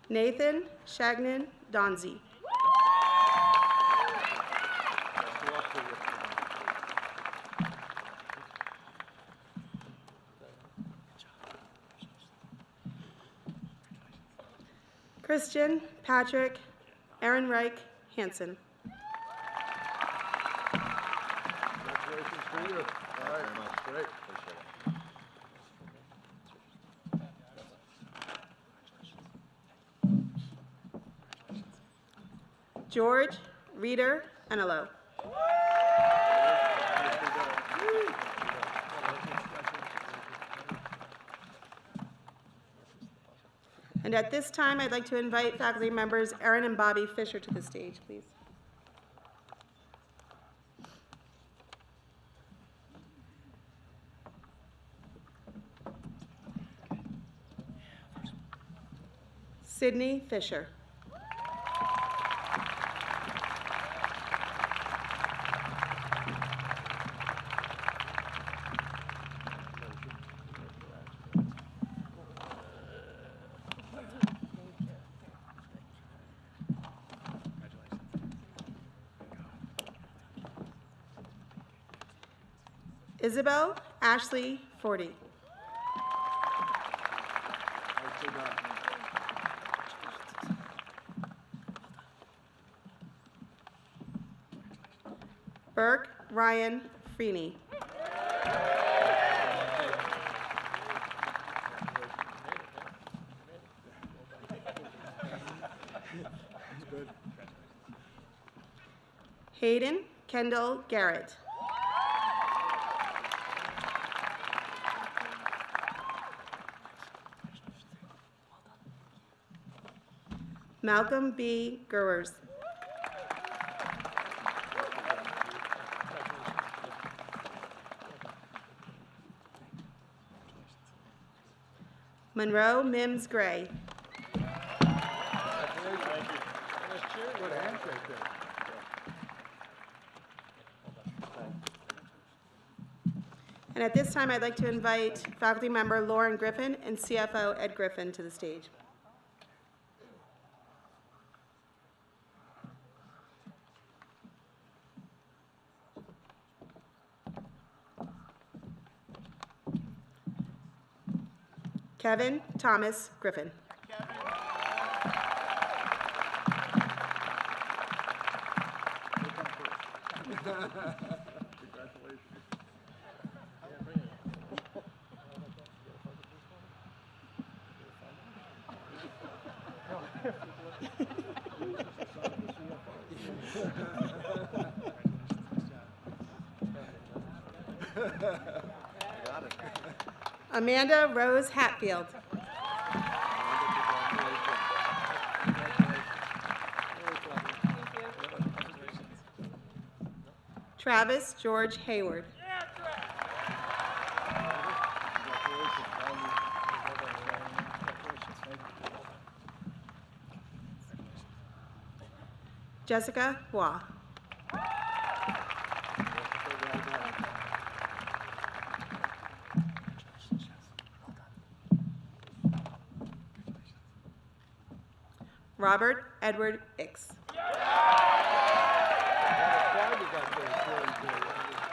Nathan Shagnon Donzi. Best of luck to you. Christian Patrick Ehrenreich Hansen. Congratulations to you. All right, great. George Reeder Enelo. And at this time, I'd like to invite faculty members Erin and Bobby Fisher to the stage, please. Sydney Fisher. Isabel Ashley Forty. Nicely done. Burke Ryan Freeney. Good. Hayden Kendall Garrett. Malcolm B. Gurwers. Monroe Mims Gray. Good handshake there. And at this time, I'd like to invite faculty member Lauren Griffin and CFO Ed Griffin to the stage. Kevin Thomas Griffin. Congratulations. Amanda Rose Hatfield. Travis George Hayward. Jessica Hua. Robert Edward Ix.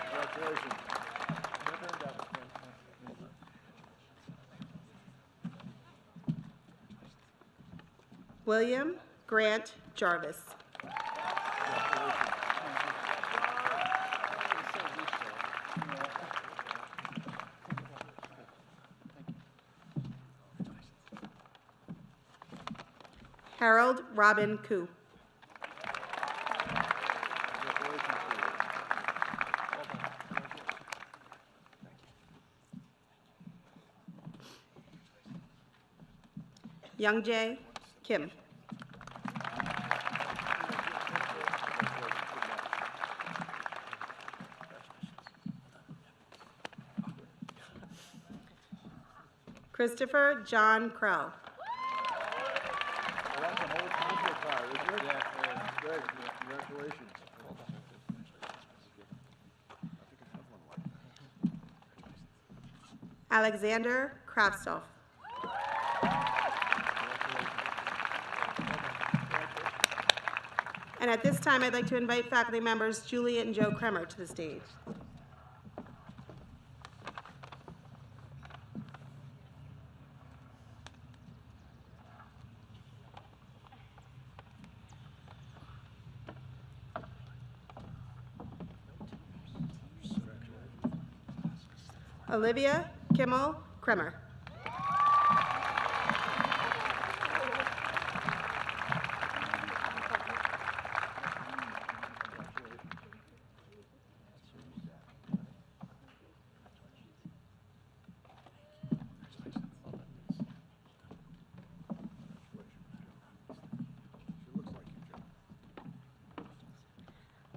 Congratulations. William Grant Jarvis. Harold Robin Koo. Youngjae Kim. Christopher John Crow. Well, that's an old council car, isn't it? Yeah. Good, congratulations. Alexander Kraftstoff. And at this time, I'd like to invite faculty members Juliet and Joe Kremer to the stage. Olivia Kimmel Kremer.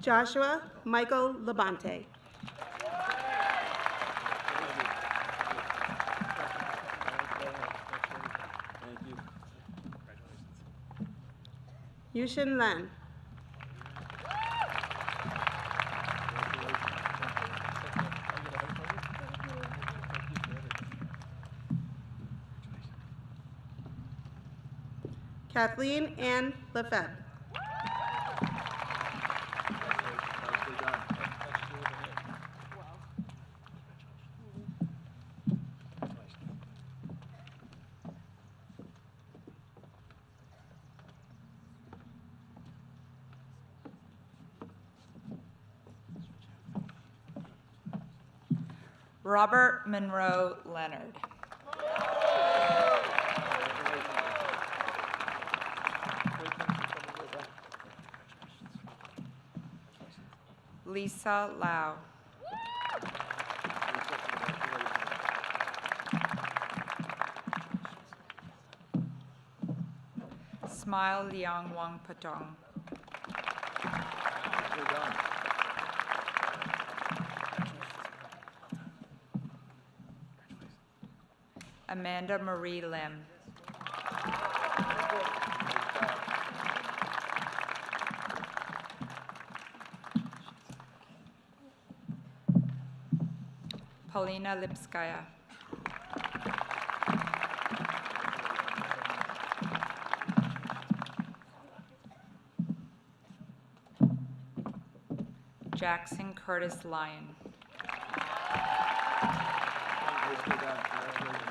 Joshua Michael Labonte. Yushin Len. Kathleen Ann Lefebvre. Nicely done. Robert Monroe Leonard. Lisa Lau. Smile Liang Wang Patong. Nicely done. Amanda Marie Lim. Paulina Lipskaya. Jackson Curtis Lyon. Nicely done. Congratulations.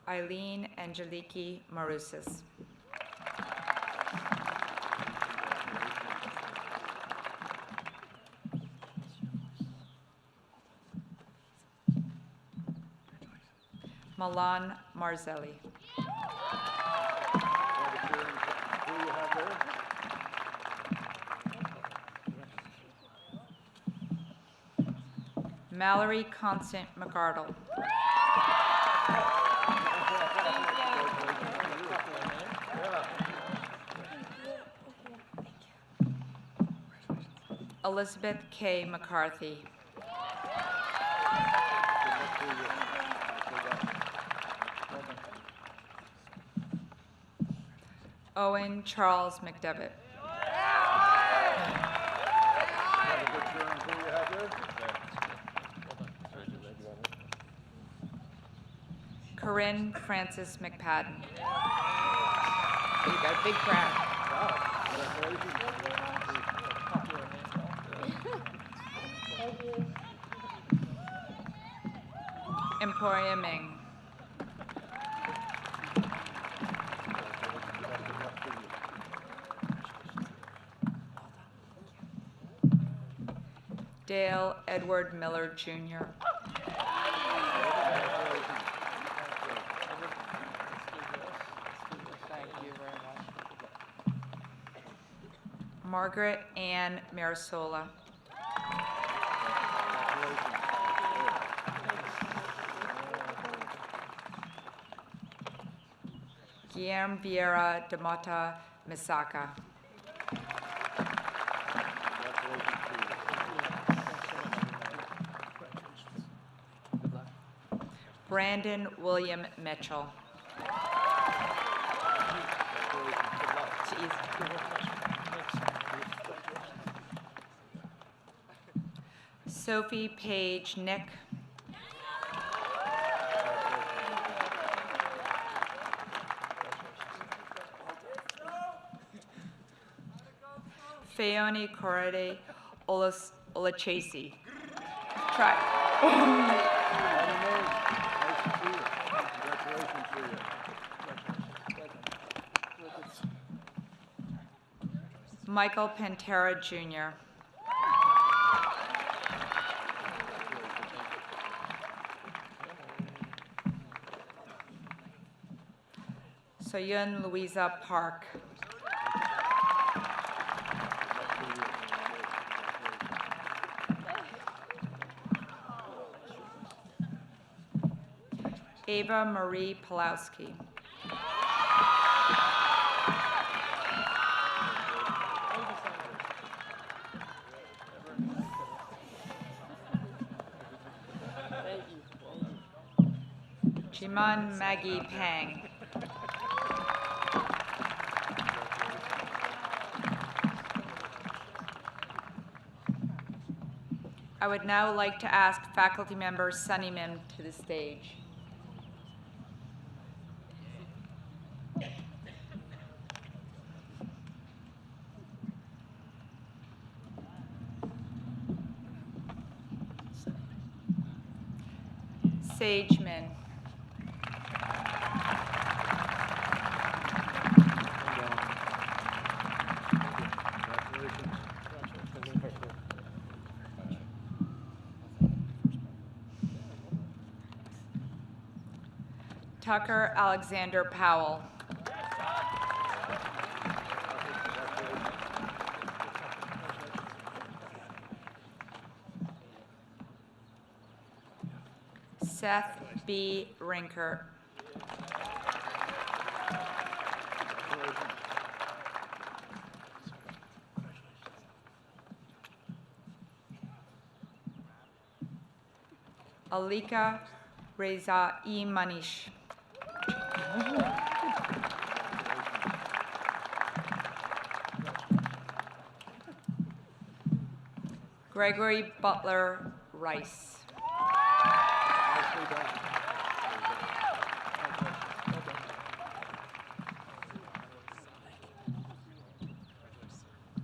Eileen Angeliki Marusis. Milan Marzelli. Who you have there? Mallory Constant McArdle. Elizabeth K. McCarthy. Owen Charles McDevitt. Have a good turn. Who you have there? Corinne Francis McPadden. You got a big crowd. Wow, congratulations. Emporia Ming. Dale Edward Miller, Jr. Thank you very much. Margaret Ann Marisola. Guillermo Vieira de Mota Misaka. Brandon William Mitchell. Sophie Page Nick. Feoni Corrade Olachesi. Try. Michael Pantera, Jr. Soyun Louisa Park. Ava Marie Pulowski. Jiman Maggie Pang. I would now like to ask faculty member Sunny Mim to the stage. Sage Min. Tucker Alexander Powell. Seth B. Rinkert. Alika Reza E. Manish. Gregory Butler Rice.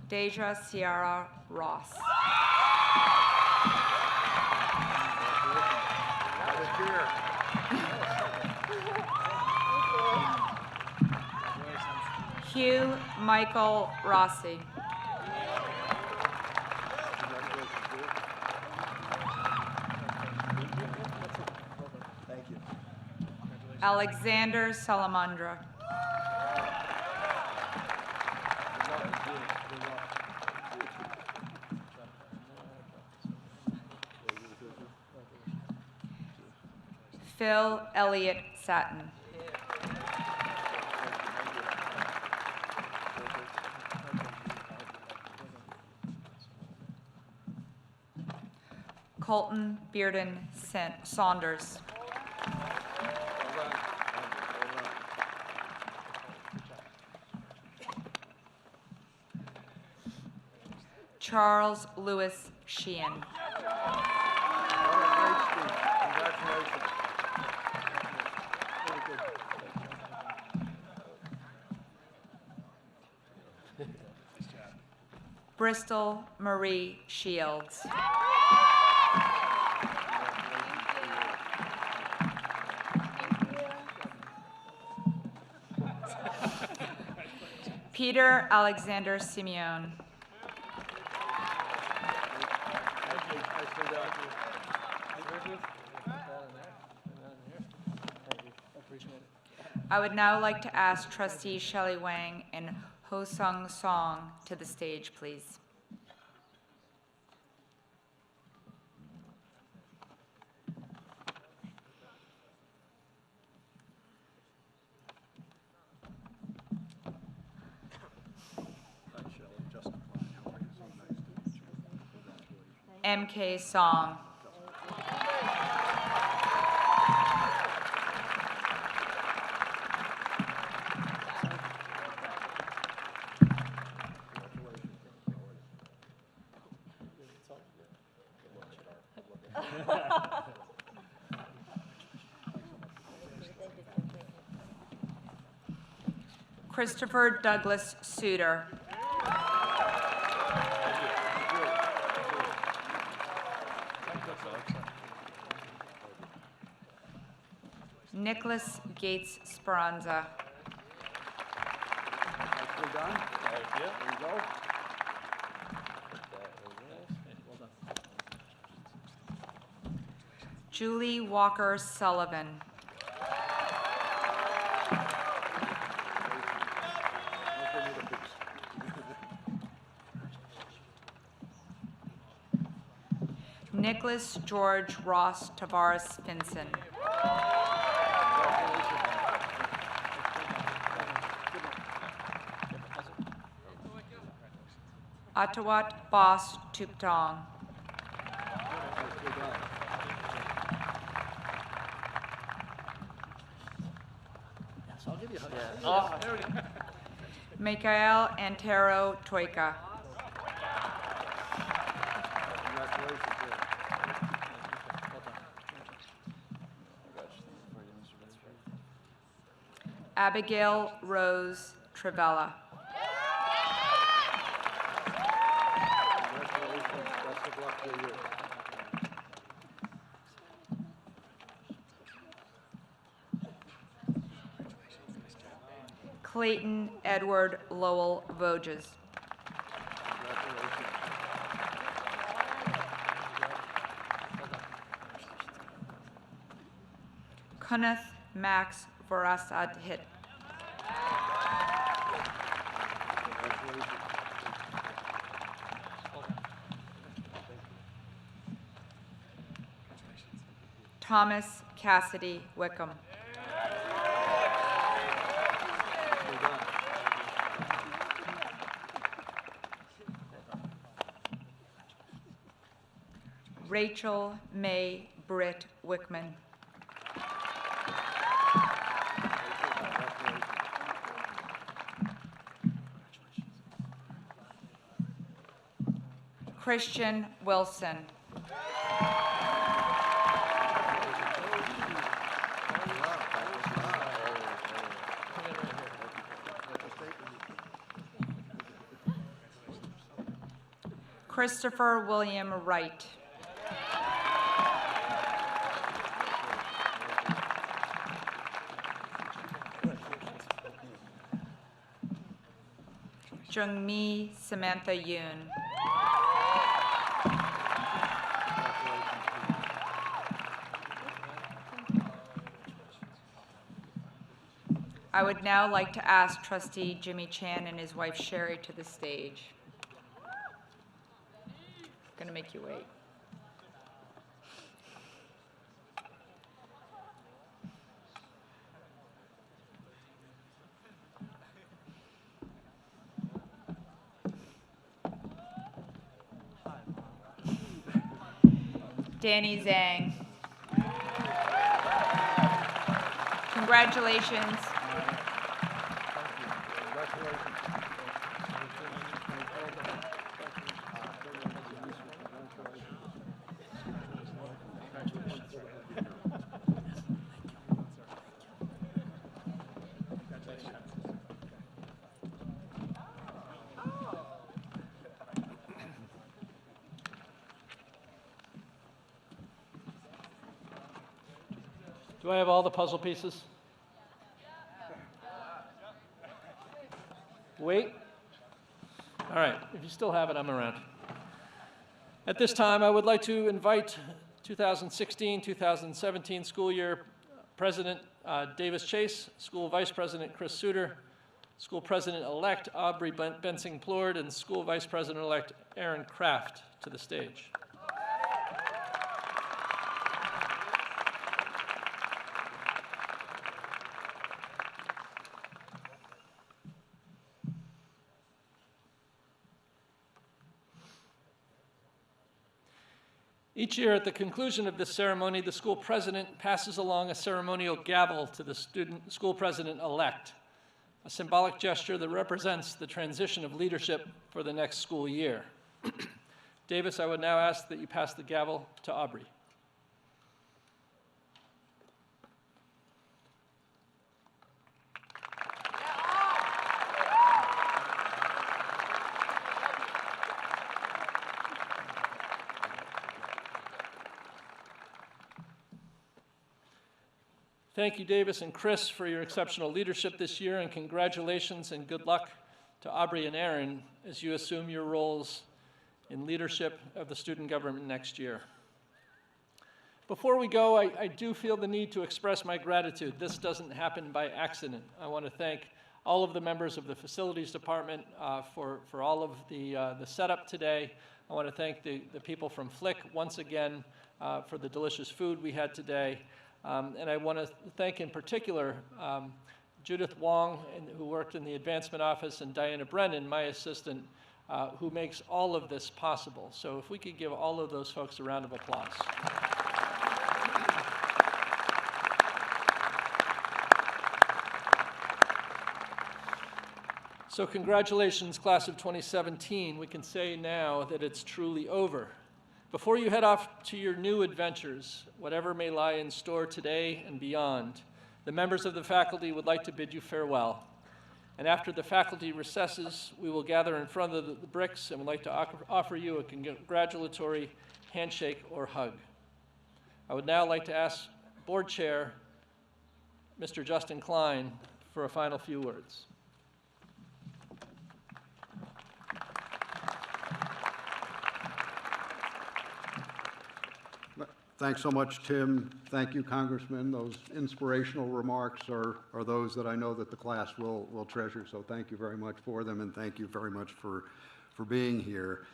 Deja Sierra Ross. Hugh Michael Rossi. Thank you. Alexander Salamandra. Phil Elliott Satin. Colton Bearden Saunders. Charles Lewis Sheehan. Bristol Marie Shields. Peter Alexander Simeon. I would now like to ask Trustee Shelley Wang and Ho Sung Song to the stage, please. MK Song. Christopher Douglas Suter. Nicholas Gates Speranza. Nicely done. Thank you. There you go. Julie Walker Sullivan. Nicholas George Ross Tavares Finson. Atawat Bos Tuptong. Mikael Antero Toika. Abigail Rose Trivella. Best of luck to you. Clayton Edward Lowell Voges. Kunath Max Varasad Hit. Thomas Cassidy Wickham. Rachel May Britt Wickman. Christian Wilson. Christopher William Wright. Jungmi Samantha Yoon. I would now like to ask Trustee Jimmy Chan and his wife Sherry to the stage. Gonna make you wait. Danny Zhang. Congratulations. Do I have all the puzzle pieces? Wait. All right, if you still have it, I'm around. At this time, I would like to invite 2016-2017 school year President Davis Chase, School Vice President Chris Suter, School President-elect Aubrey Bensing-Plord, and School Vice President-elect Aaron Kraft to the stage. Each year at the conclusion of this ceremony, the school president passes along a ceremonial gavel to the school president-elect, a symbolic gesture that represents the transition of leadership for the next school year. Davis, I would now ask that you pass the gavel to Aubrey. Thank you, Davis and Chris, for your exceptional leadership this year, and congratulations and good luck to Aubrey and Aaron as you assume your roles in leadership of the student government next year. Before we go, I do feel the need to express my gratitude. This doesn't happen by accident. I want to thank all of the members of the facilities department for all of the setup today. I want to thank the people from Flick once again for the delicious food we had today. And I want to thank in particular Judith Wong, who worked in the advancement office, and Diana Brennan, my assistant, who makes all of this possible. So if we could give all of those folks a round of applause. So congratulations, class of 2017. We can say now that it's truly over. Before you head off to your new adventures, whatever may lie in store today and beyond, the members of the faculty would like to bid you farewell. And after the faculty recesses, we will gather in front of the bricks and would like to offer you a congratulatory handshake or hug. I would now like to ask Board Chair, Mr. Justin Klein, for a final few words. Thanks so much, Tim. Thank you, Congressman. Those inspirational remarks are those that I know that the class will treasure, so thank you very much for them, and thank you very much for being here.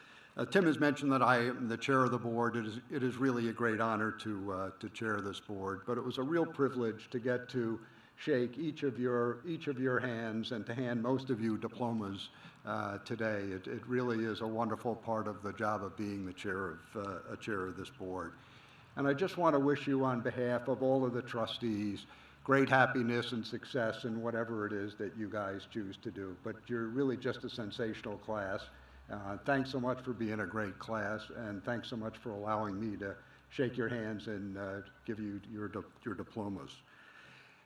Tim has mentioned that I am the chair of the board. It is really a great honor to chair this board, but it was a real privilege to get to shake each of your hands and to hand most of you diplomas today. It really is a wonderful part of the job of being the chair of this board. And I just want to wish you, on behalf of all of the trustees, great happiness and success in whatever it is that you guys choose to do. But you're really just a sensational class. Thanks so much for being a great class, and thanks so much for allowing me to shake your hands and give you your diplomas.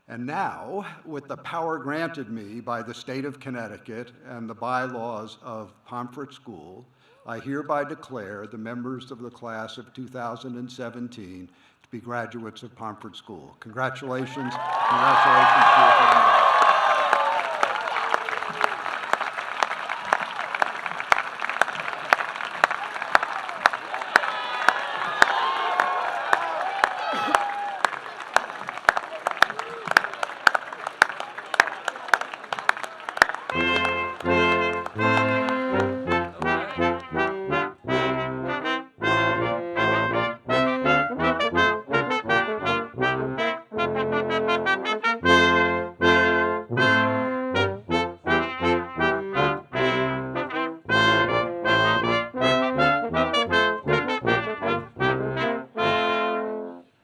And now, with the power granted me by the state of Connecticut and the bylaws of Pomfret School, I hereby declare the members of the class of 2017 to be graduates of Pomfret School. Congratulations. Congratulations to you.